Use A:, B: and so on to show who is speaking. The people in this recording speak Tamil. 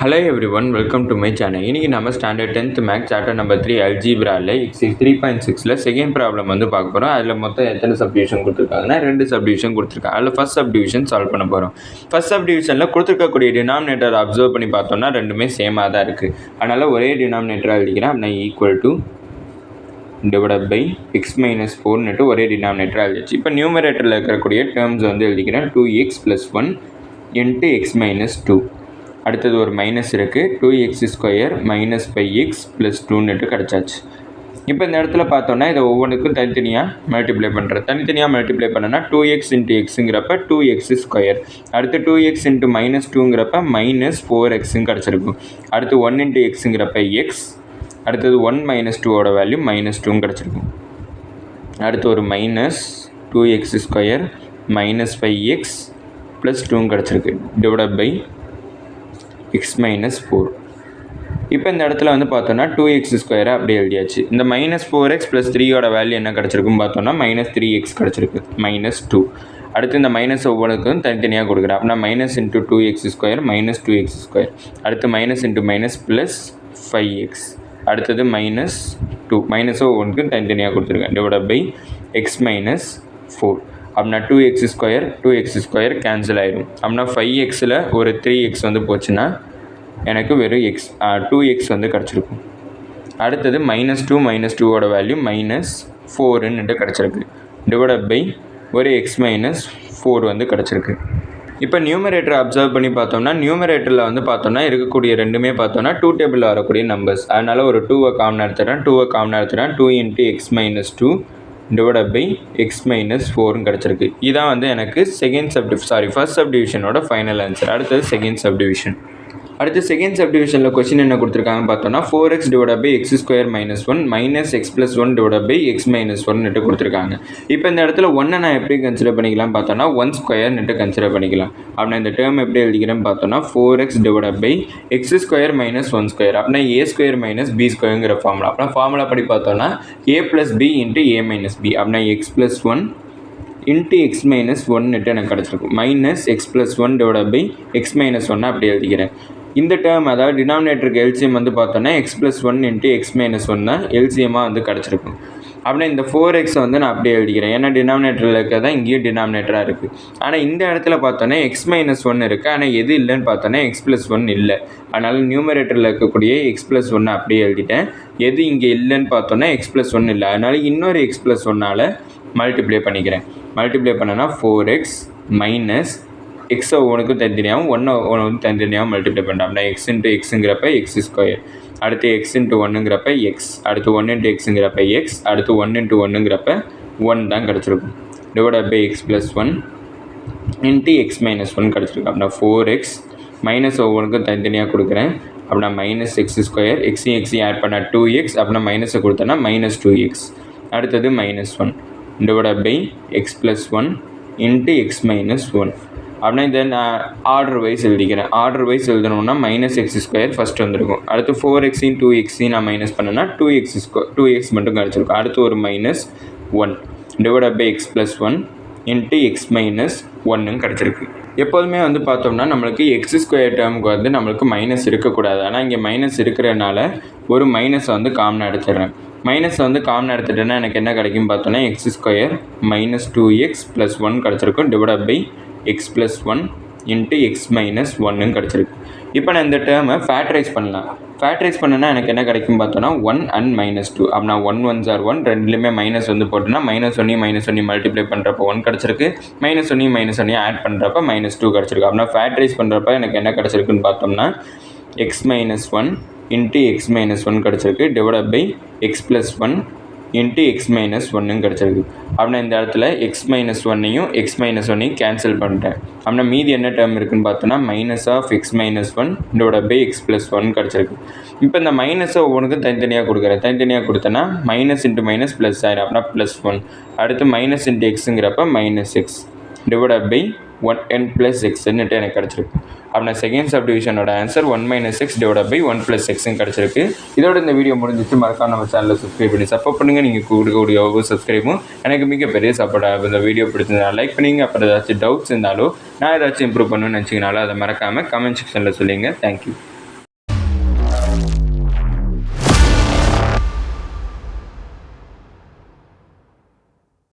A: Hello everyone, welcome to my channel. இன்னைக்கு நம்ம standard 10th maths chapter number 3 அல்ஜீப்ரால எக்ஸர்சைஸ் 3.6ல செகண்ட் ப்ராப்ளம் வந்து பார்க்க போறோம். அதுல மொத்தம் எத்தனை சப்டிவிஷன் கொடுத்திருக்காங்கன்னா ரெண்டு சப்டிவிஷன் கொடுத்திருக்காங்க. அதுல ஃபர்ஸ்ட் சப்டிவிஷன் சால்வ் பண்ண போறோம். ஃபர்ஸ்ட் சப்டிவிஷன்ல கொடுத்திருக்கக்கூடிய டினாமினேட்டர் அப்சர்வ் பண்ணி பார்த்தோம்னா ரெண்டுமே சேமா தான் இருக்கு. அதனால ஒரே டினாமினேட்டரா எழுதிக்கிறேன். நான் equal to divided by x minus 4 னு ஒரே டினாமினேட்டரா எழுதிச்சு. இப்போ நியூமரேட்டர்ல இருக்கக்கூடிய டேர்ம்ஸ் வந்து எழுதிக்கிறேன். 2x plus 1 into x minus 2. அடுத்தது ஒரு மைனஸ் இருக்குது. 2x square minus 5x plus 2 கிடச்சாச்சு. இப்போ இந்த இடத்துல பார்த்தோன்னா இதை ஒவ்வொன்றுக்கும் தனித்தனியாக மல்டிப்ளை பண்ணுறேன். தனித்தனியாக மல்டிப்ளை பண்ணோன்னா 2x இன்ட்டு எக்ஸுங்கிறப்ப 2x ஸ்கொயர், அடுத்து 2x இன்ட்டு மைனஸ் 2ங்கிறப்ப மைனஸ் 4xன்னு கிடச்சிருக்கும். அடுத்து 1 இன்ட்டு எக்ஸுங்கிறப்ப எக்ஸ், அடுத்தது 1 மைனஸ் 2ஓட வேல்யூ மைனஸ் 2 கிடச்சிருக்கும். அடுத்து ஒரு minus 2x square minus 5x plus 2 கிடச்சிருக்கு டிவைட் பை x minus 4. இப்போ இந்த இடத்துல வந்து பார்த்தோன்னா 2x ஸ்கொயரை அப்படியே எழுதியாச்சு. இந்த மைனஸ் 4x ப்ளஸ் 3ஓட வேல்யூ என்ன கிடச்சிருக்கும் பார்த்தோன்னா மைனஸ் 3x கிடச்சிருக்கு, மைனஸ் 2. அடுத்து இந்த மைனஸ் ஒவ்வொன்றுக்கும் தனித்தனியாக கொடுக்குறேன். அப்படின்னா minus into 2x square minus 2x square, அடுத்து minus into minus plus 5x, அடுத்தது மைனஸ் 2. மைனஸோ ஒவ்வொன்றுக்கும் தனித்தனியாக கொடுத்துருக்கேன் டிவைட் பை x மைனஸ் 4. அப்படின்னா 2x ஸ்கொயர் கேன்சல் ஆயிடும். அப்படின்னா 5xல் ஒரு 3x வந்து போச்சுன்னா எனக்கு வெறும் 2x வந்து கிடச்சிருக்கும். அடுத்தது மைனஸ் 2ஓட வேல்யூ மைனஸ் 4ன்னு கிடச்சிருக்கு டிவைட் பை ஒரு x மைனஸ் 4 வந்து கிடச்சிருக்கு. இப்போ நியூமரேட்டரை அப்சர்வ் பண்ணி பார்த்தோம்னா நியூமரேட்டரில் வந்து பார்த்தோம்னா இருக்கக்கூடிய ரெண்டுமே பார்த்தோம்னா 2 டேபிளில் வரக்கூடிய நம்பர்ஸ். அதனால் ஒரு 2வை காமனாக எடுத்துகிறேன். 2 into x minus 2 divide by x minus 4 கிடச்சிருக்கு. இதான் வந்து எனக்கு ஃபர்ஸ்ட் சப்டிவிஷனோட ஃபைனல் ஆன்சர். அடுத்தது செகண்ட் சப்டிவிஷன். அடுத்து செகண்ட் சப்டிவிஷனில் கொஸ்டின் என்ன கொடுத்துருக்காங்க பார்த்தோன்னா 4x divide by x square minus 1 minus x plus 1 divide by x minus 1 கொடுத்துருக்காங்க. இப்போ இந்த இடத்துல 1 நான் எப்படி கன்சிடர் பண்ணிக்கலாம் பார்த்தோன்னா 1 ஸ்கொயர் கன்சிடர் பண்ணிக்கலாம். அப்படின்னா இந்த டேர்ம் எப்படி எழுதிக்கிறேன்னு பார்த்தோன்னா 4x divide by x square minus 1 square, அப்படின்னா ஏ ஸ்கொயர் மைனஸ் பி ஸ்கொயருங்கிற ஃபார்முலா. அப்படின்னா ஃபார்முலா படி பார்த்தோன்னா a plus b into a minus b, அப்படின்னா x plus 1 into x minus 1 எனக்கு கிடச்சிருக்கும். Minus x plus 1 divide by x minus 1 அப்படி எழுதிக்கிறேன். இந்த டேர்ம் அதாவது டினாமினேட்டருக்கு எல்சிஎம் வந்து பார்த்தோன்னா X plus 1 into x minus 1 தான் எல்சிஎம்மாக வந்து கிடச்சிருக்கும். அப்படின்னா இந்த 4x வந்து நான் அப்படியே எழுதிக்கிறேன். ஏன்னா டினாமினேட்டரில் இருக்கிறதா இங்கேயும் டினாமினேட்டராக இருக்குது. ஆனால் இந்த இடத்துல பார்த்தோன்னா எக்ஸ் மைனஸ் 1 இருக்குது. ஆனால் எது இல்லைன்னு பார்த்தோன்னா எக்ஸ் ப்ளஸ் 1 இல்லை. அதனால் நியூமரேட்டரில் இருக்கக்கூடிய எக்ஸ் ப்ளஸ் 1 அப்படியே எழுதிட்டேன். எது இங்கே இல்லைன்னு பார்த்தோன்னா எக்ஸ் ப்ளஸ் 1 இல்லை. அதனால் இன்னொரு எக்ஸ் ப்ளஸ் 1ஆல் மல்டிப்ளை பண்ணிக்கிறேன். மல்டிப்ளை பண்ணனா 4x மைனஸ் எக்ஸை ஒவ்வொன்றுக்கும் தனித்தனியாகவும் ஒன்று தனித்தனியாகவும் மல்டிப்ளை பண்ணுறேன். அப்படின்னா எக்ஸ் இன்ட்டு எக்ஸுங்கிறப்ப எக்ஸ் ஸ்கொயர், அடுத்து எக்ஸ் இன்ட்டு 1ங்கிறப்ப எக்ஸ், அடுத்து 1 இன்ட்டு எக்ஸுங்கிறப்ப எக்ஸ், அடுத்து 1 இன்ட்டு 1ங்கிறப்ப 1 தான் கிடச்சிருக்கும் divide by x plus 1 into x minus 1 கிடச்சிருக்கு. அப்படின்னா 4x மைனஸ் ஒவ்வொன்றுக்கும் தனித்தனியாக கொடுக்குறேன். அப்படின்னா மைனஸ் எக்ஸ் ஸ்கொயர், எக்ஸையும் ஆட் பண்ணால் 2x, அப்படின்னா மைனஸை கொடுத்தோன்னா மைனஸ் 2x, அடுத்தது minus 1 divide by x plus 1 into x minus 1. அப்படின்னா இதை நான் ஆர்டர் வைஸ் எழுதிக்கிறேன். ஆர்டர் வைஸ் எழுதணும்னா மைனஸ் எக்ஸ் ஸ்கொயர் ஃபஸ்ட் வந்துருக்கும். அடுத்து 4xையும் 2xையும் நான் மைனஸ் பண்ணேன்னா 2x மட்டும் கிடச்சிருக்கும். அடுத்து ஒரு minus 1 divide by x plus 1 into x minus 1 கிடச்சிருக்கு. எப்போதுமே வந்து பார்த்தோம்னா நம்மளுக்கு எக்ஸ் ஸ்கொயர் டேர்முக்கு வந்து நம்மளுக்கு மைனஸ் இருக்கக்கூடாது. ஆனால் இங்கே மைனஸ் இருக்கிறதுனால ஒரு மைனஸை வந்து காமனாக எடுத்துடுறேன். மைனஸை வந்து காமனாக எடுத்துட்டேன்னா எனக்கு என்ன கிடைக்கும் பார்த்தோன்னா X square minus 2x plus 1 கிடச்சிருக்கும் divide by x plus 1 into x minus 1 கிடச்சிருக்கு. இப்போ நான் இந்த டேர்மை ஃபேக்டரைஸ் பண்ணலாம். ஃபேக்டரைஸ் பண்ணனா எனக்கு என்ன கிடைக்கும் பார்த்தோன்னா 1 அண்ட் மைனஸ் 2. அப்படின்னா 1 1s are 1, ரெண்டுலேயுமே மைனஸ் வந்து போட்டோன்னா மைனஸ் 1 மல்டிப்ளை பண்ணுறப்போ 1 கிடச்சிருக்கு, மைனஸ் 1 ஆட் பண்ணுறப்ப மைனஸ் 2 கிடச்சிருக்கு. அப்படின்னா ஃபேக்டரைஸ் பண்ணுறப்ப எனக்கு என்ன கிடச்சிருக்குன்னு பார்த்தோம்னா x minus 1 into x minus 1 கிடச்சிருக்கு divide by x plus 1 into x minus 1 கிடச்சிருக்கு. அப்படின்னா இந்த இடத்துல எக்ஸ் மைனஸ் 1ஐயும் எக்ஸ் மைனஸ் 1ஐயும் கேன்சல் பண்ணிட்டேன். அப்படின்னா மீதி என்ன டேர்ம் இருக்குன்னு பார்த்தோன்னா minus of x minus 1 divide by x plus 1 கிடச்சிருக்கு. இப்போ இந்த மைனஸை ஒவ்வொன்றுக்கும் தனித்தனியாக கொடுக்குறேன். தனித்தனியாக கொடுத்தேன்னா மைனஸ் இன்ட்டு மைனஸ் ப்ளஸ் ஆயிடும். அப்படின்னா ப்ளஸ் 1, அடுத்து மைனஸ் இன்ட்டு எக்ஸுங்கிறப்ப minus x divide by 1n plus எக்ஸ்ன்னு எனக்கு கிடச்சிருக்கு. அப்படின்னா செகண்ட் சப்டிவிஷனோட answer 1 minus x divide by 1 plus எக்ஸ்ன்னு கிடச்சிருக்கு. இதோட இந்த வீடியோ முடிஞ்சிச்சு. மறக்காம நம்ம சேனலில் சப்ஸ்கிரைப் பண்ணி சப்போர்ட் பண்ணுங்கள். நீங்கள் கொடுக்கக்கூடிய ஒவ்வொரு சப்ஸ்கிரைபும் எனக்கு மிகப்பெரிய சப்போர்ட் ஆகும். இந்த வீடியோ பிடிச்சிருந்தா லைக் பண்ணிங்க. அப்புறம் ஏதாச்சும் டவுட்ஸ் இருந்தாலும் நான் ஏதாச்சும் இம்ப்ரூவ் பண்ணணும்னு நினச்சிங்கனாலும் அதை மறக்காமல் கமெண்ட் செக்ஷனில் சொல்லுங்கள். தேங்க்யூ.